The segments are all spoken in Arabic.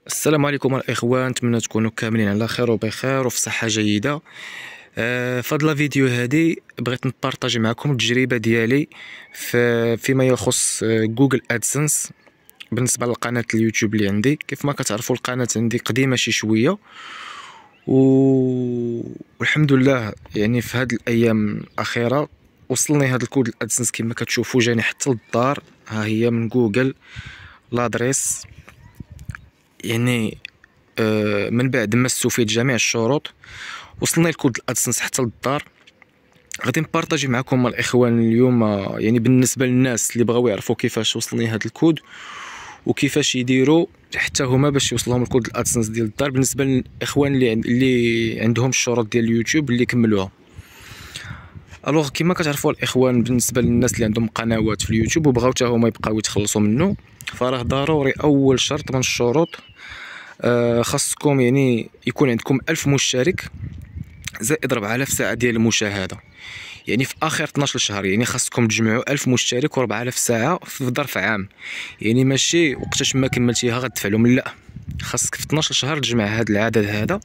السلام عليكم الاخوان، نتمنى تكونوا كاملين على خير وبخير وفي صحه جيده. فهاد لا فيديو هادي بغيت نبارطاجي معكم التجربه ديالي فيما يخص جوجل ادسنس بالنسبه لقناه اليوتيوب اللي عندي. كيف ما كتعرفوا القناه عندي قديمه شي شويه والحمد لله، يعني في هاد الايام الاخيره وصلني هاد الكود الادسنس كما كتشوفوا، جاني حتى للدار. ها هي من جوجل لادريس، يعني من بعد ما استوفيت جميع الشروط وصلنا الكود الادسنس حتى للدار. غادي نبارطاجي معكم الاخوان اليوم، يعني بالنسبه للناس اللي بغاو يعرفوا كيفاش وصلني هذا الكود وكيفاش يديروا حتى هما باش يوصلهم الكود الادسنس ديال الدار، بالنسبه للاخوان اللي عندهم الشروط ديال اليوتيوب اللي كملوها. الوغ كما كتعرفوا الاخوان، بالنسبه للناس اللي عندهم قنوات في اليوتيوب وبغاو حتى هما يبقاو يتخلصوا منه، فراه ضروري اول شرط من الشروط خاصكم يعني يكون عندكم 1000 مشترك زائد 4000 ساعة ديال المشاهدة. يعني في آخر 12 شهر، يعني خاصكم تجمعوا 1000 مشترك و4000 ساعة في ظرف عام. يعني ماشي وقتاش ما كملتيها غتدفع لهم، لا، خاصك في 12 شهر تجمع هذا العدد هذا.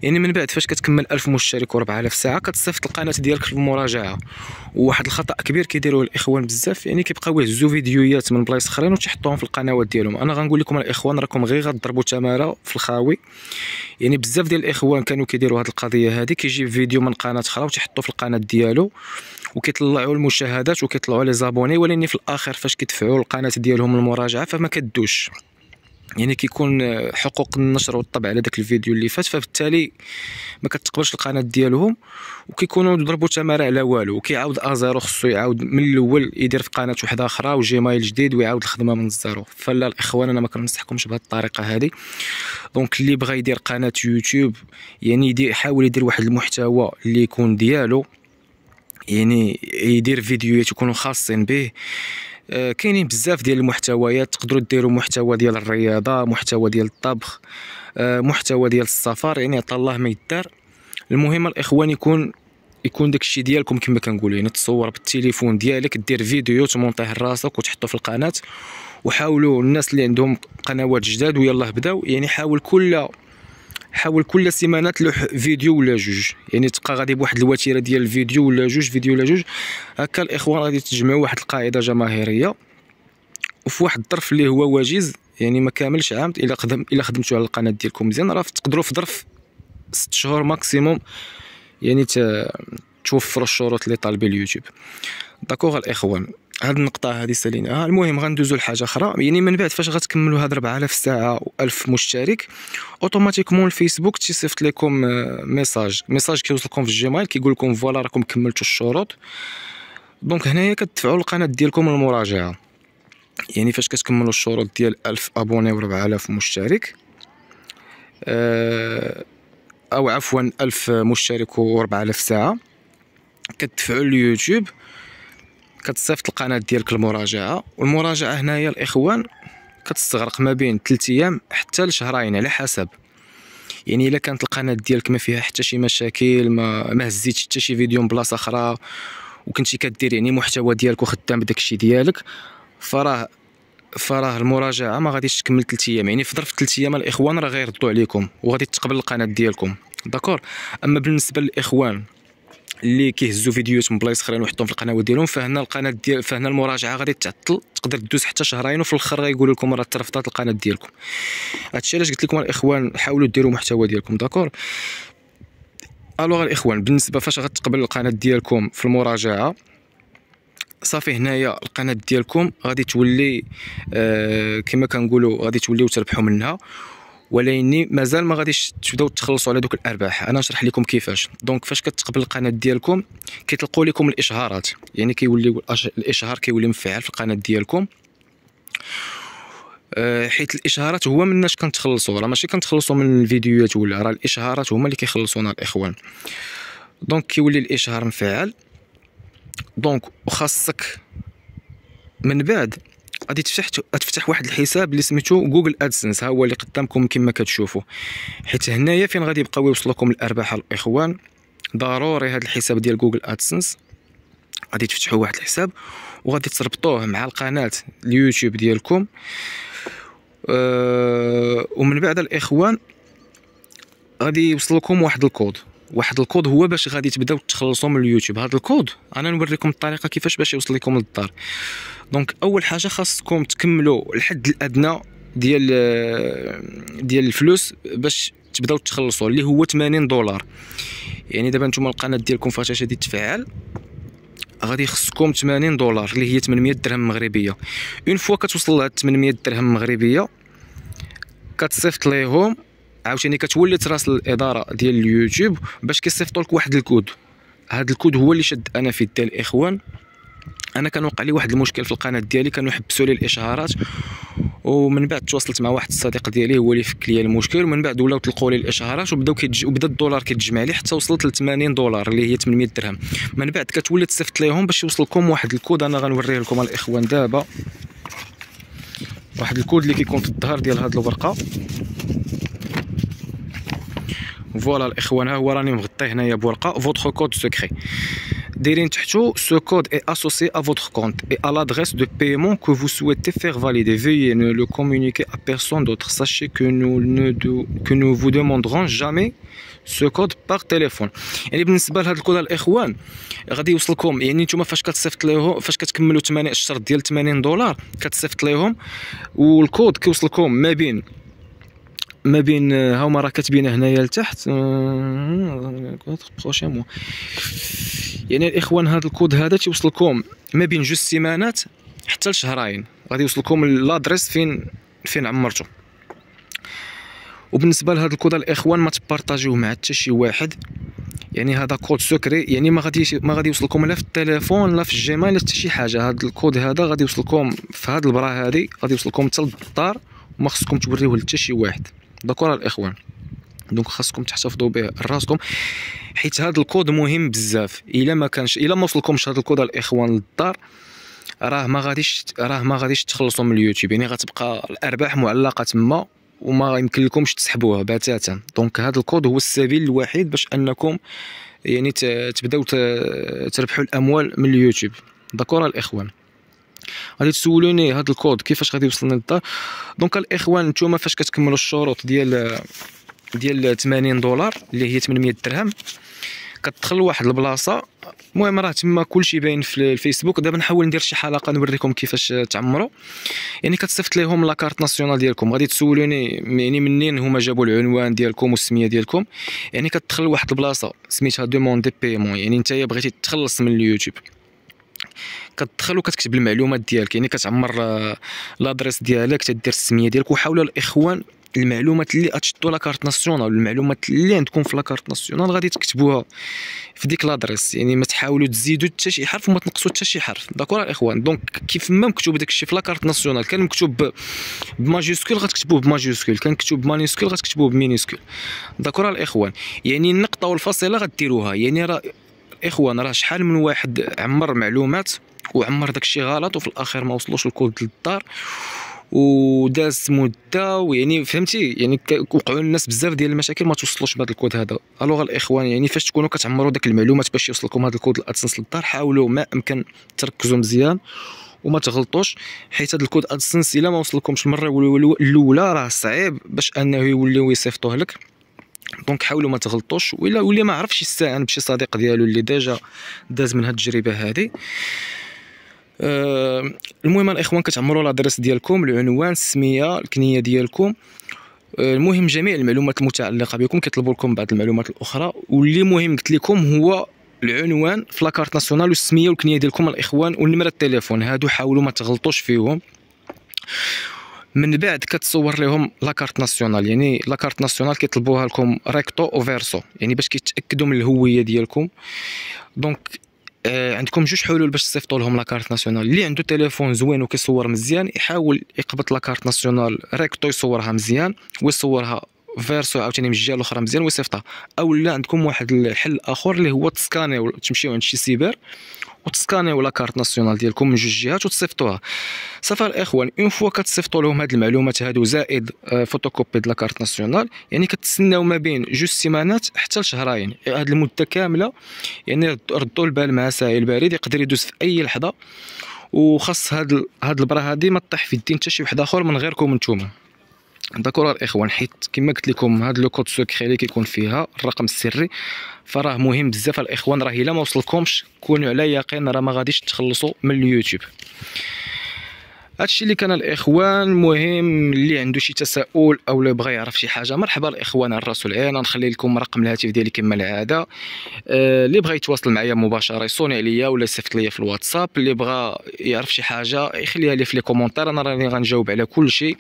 يعني من بعد فاش كتكمل 1000 مشترك و4000 ساعة كتصيفط القناة ديالك في المراجعة. وواحد الخطأ كبير كيديروه الإخوان بزاف، يعني كيبقاو يهزوا فيديوهات من بلايص اخرين وتيحطوهم في القنوات ديالهم. انا غنقول لكم الاخوان، راكم غير غتضربوا تماره في الخاوي. يعني بزاف ديال الاخوان كانوا كيديروا هذه القضيه هذه، كيجيب فيديو من قناه اخرى وتيحطوه في القناه ديالو وكيطلعوا المشاهدات وكيطلعوا لي زابوني، ولكن في الاخر فاش كيدفعوا القناه ديالهم المراجعه فما كدوش. يعني كيكون حقوق النشر والطبع على داك الفيديو اللي فات، فبالتالي ما كتقبلش القناه ديالهم وكيكونوا ضربوا تماره على والو. وكيعاود ازيرو، خصو يعاود من الاول يدير في قناه وحده اخرى وجيمايل جديد ويعاود الخدمه من الزيرو. فلا الاخوان، انا ما كنصحكمش بهذه الطريقه هذه. دونك اللي بغى يدير قناه يوتيوب، يعني يحاول يدير واحد المحتوى اللي يكون ديالو، يعني يدير فيديوهات يكونوا خاصين به. كاينين بزاف ديال المحتويات، تقدروا ديروا محتوى ديال الرياضه، محتوى ديال الطبخ، محتوى ديال السفر، يعني عطا الله ما يدار. المهم الاخوان يكون داكشي ديالكم كما كنقولوا، يعني تصور بالتليفون ديالك، دير فيديو تمونطيه لراسك وتحطه في القناه. وحاولوا الناس اللي عندهم قنوات جداد ويلاه بداو، يعني حاول كل سيمانه تلوح فيديو ولا جوج، يعني تبقى غادي بواحد الوتيره ديال الفيديو ولا جوج فيديو ولا جوج. هكا الاخوان غادي تجمعوا واحد القاعده جماهيريه وفي واحد الظرف اللي هو وجيز، يعني ما كاملش عام. الا خدمتوا على القناه ديالكم مزيان، راه تقدروا في ظرف 6 شهور ماكسيموم يعني توفروا الشروط اللي طالبين اليوتيوب. داكوغ الاخوان، هاد النقطه هذه ساليناها. المهم غندوزو لحاجه اخرى. يعني من بعد فاش غتكملوا هاد 4000 ساعه و1000 مشترك، اوتوماتيكمون الفيسبوك تيصيفط لكم ميساج كيوصلكم في الجيميل كيقول لكم فوالا راكم كملتوا الشروط. دونك هنايا كتدفعوا القناه ديالكم المراجعه. يعني فاش كتكملوا الشروط ديال 1000 ابوني و4000 مشترك، او عفوا 1000 مشترك و4000 ساعه، كتدفعوا اليوتيوب، كتصيفط القناه ديالك المراجعه. والمراجعه هنايا الاخوان كتستغرق ما بين 3 ايام حتى لشهرين على حسب. يعني الا كانت القناه ديالك ما فيها حتى شي مشاكل، ما هزيتش حتى شي فيديو من بلاصه اخرى، وكنتي كدير يعني محتوى ديالك وخدام بداكشي ديالك، فراه المراجعه ما غاديش تكمل 3 ايام. يعني في ظرف 3 ايام الاخوان راه غيردوا عليكم وغادي تقبل القناه ديالكم. داكور. اما بالنسبه للاخوان اللي كيهزوا فيديوهات من بلايص اخرين ويحطوهم في القنوات ديالهم، فهنا المراجعه غادي تعطل، تقدر تدوز حتى شهرين، وفي الاخر غيقولوا لكم راه ترفضات القناه ديالكم. هادشي علاش قلت لكم الاخوان حاولوا ديروا محتوى ديالكم. داكور. الوغ الاخوان، بالنسبه فاش غتقبل القناه ديالكم في المراجعه، صافي هنايا القناه ديالكم غادي تولي كما كنقولوا غادي توليو تربحوا منها، ولكن مازال ما غاديش تبداو تخلصوا على دوك الارباح. انا نشرح لكم كيفاش. دونك فاش كتقبل القناه ديالكم كيطلقوا لكم الاشهارات، يعني كيولي الاشهار كيولي مفعل في القناه ديالكم. حيت الاشهارات هو مناش كنتخلصوا، راه ماشي كنتخلصوا من الفيديوهات، ولا راه الاشهارات هما اللي كيخلصونا الاخوان. دونك كيولي الاشهار مفعل. دونك وخاصك من بعد غادي تفتح واحد الحساب اللي سميتو جوجل ادسنس، ها هو اللي قدامكم كما كتشوفوا. حيت هنايا فين غادي يبقاو يوصلوكم الارباح الاخوان. ضروري هذا الحساب ديال جوجل ادسنس غادي تفتحوا واحد الحساب وغادي تربطوه مع القناه اليوتيوب ديالكم. ومن بعد الاخوان غادي يوصل لكم واحد الكود هو باش غادي تبداو تخلصوا من اليوتيوب. هذا الكود انا نوريكم الطريقه كيفاش باش يوصل لكم للدار. دونك اول حاجه خاصكم تكملوا الحد الادنى ديال الفلوس باش تبداو تخلصوا، اللي هو $80. يعني دابا نتوما القناه ديالكم فاش غادي تفعل غادي يخصكم $80 اللي هي 800 درهم مغربيه. اون فوا كتوصل لها 800 درهم مغربيه كتصيفط ليهم عاوتاني، كتولي تراسل الاداره ديال اليوتيوب باش كيصيفطوا لك واحد الكود. هذا الكود هو اللي شد انا في يدي الاخوان. انا كان وقع لي واحد المشكل في القناه ديالي، كانوا يحبسوا لي الاشعارات، ومن بعد تواصلت مع واحد الصديق ديالي هو اللي فك لي المشكل، ومن بعد ولاو طلقوا لي الاشعارات وبدا الدولار كيتجمع لي حتى وصلت ل $80 اللي هي 800 درهم. من بعد كتولي تصيفط ليهم باش يوصل لكم واحد الكود. انا غنوريه لكم الاخوان دابا، واحد الكود اللي كيكون في الظهر ديال هاد الورقه. فوالا الاخوان، ها هو راني مغطيه هنايا بورقه فوتر كود سكري. دايرين تحتو ce code est associé à votre compte et à l'adresse de paiement que vous souhaitez faire valider. Veuillez ne le communiquer à personne d'autre. Sachez que nous vous demanderons jamais ce code par téléphone. يعني بالنسبه لهذا الكود الاخوان غادي يوصلكم، يعني نتوما فاش كتصيفط ليهم، فاش كتكملوا الشرط ديال $80 كتصيفط ليهم، والكود كيوصلكم ما بين هاهما راه كاتبينه هنايا لتحت بروشين مو. يعني الاخوان هذا الكود هذا تيوصلكم ما بين 2 سيمانات حتى لشهرين، غادي يوصلكم لادريس فين عمرتو. وبالنسبه لهذا الكود الاخوان ما تبارطاجيوه مع حتى شي واحد، يعني هذا كود سكري، يعني ما غادي يوصلكم لا في التليفون لا في الجيميل لا حتى شي حاجه. هذا الكود هذا غادي يوصلكم في هذه البرا هذه، غادي يوصلكم حتى للدار وما خصكم توريوه لحتى شي واحد. داكور الاخوان، دونك خاصكم تحتفظوا به راسكم، حيت هذا الكود مهم بزاف. الا ما وصلكمش هذا الكود الاخوان للدار راه ما غاديش تخلصوا من اليوتيوب، يعني غتبقى الارباح معلقه تما وما يمكن لكمش تسحبوها بتاتا. دونك هذا الكود هو السبيل الوحيد باش انكم يعني تبداو تربحوا الاموال من اليوتيوب. داكور الاخوان، غادي تسولوني هذا الكود كيفاش غادي يوصلنا للدار. دونك الاخوان نتوما فاش كتكملوا الشروط ديال $80 اللي هي 800 درهم كتدخل لواحد البلاصه. المهم راه تما كلشي باين في الفيسبوك. دابا نحاول ندير شي حلقه نوريكم كيفاش تعمروا. يعني كتصيفط لهم لاكارت ناسيونال ديالكم. غادي تسولوني يعني منين هما جابوا العنوان ديالكم والسميه ديالكم. يعني كتدخل لواحد البلاصه سميتها دوموندي بيمون، يعني نتايا بغيتي تخلص من اليوتيوب كتدخل وكتكتب المعلومات ديالك، يعني كتعمر لادريس ديالك، تدير السميه ديالك. وحاولوا الاخوان المعلومات اللي غتشدوا لاكارت ناسيونال والمعلومات اللي عندكم في لاكارت ناسيونال غادي تكتبوها في ديك لادريس، يعني ما تحاولوا تزيدوا حتى شي حرف وما تنقصوا حتى شي حرف. داكور الاخوان، دونك كيف ما مكتوب داكشي في لاكارت ناسيونال كان مكتوب بماجيسكول غتكتبوه بماجيسكول، كان مكتوب بمانيسكول غتكتبوه بمينيسكول. داكور الاخوان، يعني النقطه والفاصله غديروها. يعني راه اخوان راه شحال من واحد عمر معلومات وعمر داكشي غلط وفي الاخير ما وصلوش الكود للدار وداز مده، ويعني فهمتي يعني وقعوا الناس بزاف ديال المشاكل ما توصلوش بهذا الكود هذا. الوغ الاخوان، يعني فاش تكونوا كتعمروا داك المعلومات باش يوصلكم هذا الكود الادسنس للدار حاولوا ما امكن تركزوا مزيان وما تغلطوش، حيت هذا الكود ادسنس الا ما وصلكمش المره الاولى راه صعيب باش انه يوليو يصيفطوه لك. دونك حاولوا ما تغلطوش، ولا ما عرفش يستعان بشي صديق ديالو اللي ديجا داز من هاد التجربه هذه. المهم الاخوان كتعمروا لادريس ديالكم، العنوان، السميه، الكنيه ديالكم، المهم جميع المعلومات المتعلقه بكم. كيطلبوا لكم بعض المعلومات الاخرى، واللي مهم قلت لكم هو العنوان في لاكارت ناسيونال والسميه والكنيه ديالكم الاخوان والنمره التليفون. هادو حاولوا ما تغلطوش فيهم. من بعد كتصور لهم لاكارت ناسيونال، يعني لاكارت ناسيونال كيطلبوها لكم ريكتو او فيرسو، يعني باش كيتاكدوا من الهويه ديالكم. دونك عندكم جوج حلول باش تصيفطوا لهم لاكارت ناسيونال. اللي عنده تليفون زوين وكيصور مزيان يحاول يقبط لاكارت ناسيونال ريكتو يصورها مزيان ويصورها فيرسو عاوتاني من الجهه الاخرى مزيان ويصيفطها. او لا عندكم واحد الحل اخر اللي هو تسكانيو، تمشيو عند شي سيبر وتسكانيو لاكارت ناسيونال ديالكم من جوج جهات وتصيفطوها. صافي الاخوان، اون فوا كتصيفطوا لهم هاد المعلومات هادو زائد فوتوكوبي د لاكارت ناسيونال، يعني كتسناو ما بين 2 سيمانات حتى لشهرين. هاد المده كامله يعني ردوا البال مع سائل بارد يقدر يدوز في اي لحظه، وخاص هاد البرا هادي ما تطيح في الدين حتى شي واحد اخر من غيركم نتوما. داكور الاخوان، حيت كما قلت لكم هذا لو كود سوكري اللي كيكون فيها الرقم السري فراه مهم بزاف الاخوان. راه الا ما وصلكمش كونوا على يقين راه ما غاديش تخلصوا من اليوتيوب. هادشي اللي كان الاخوان. المهم اللي عنده شي تساؤل او اللي بغى يعرف شي حاجه مرحبا الاخوان على الراس والعين. غنخلي لكم رقم الهاتف ديالي كما العاده. اللي بغى يتواصل معايا مباشره يصوني عليا ولا يصيفط ليا في الواتساب. اللي بغى يعرف شي حاجه يخليها لي في لي كومونتير، انا راني غنجاوب على كل شيء.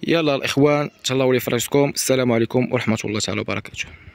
يلا الاخوان تهلاو لي فراسكم. السلام عليكم ورحمه الله تعالى وبركاته.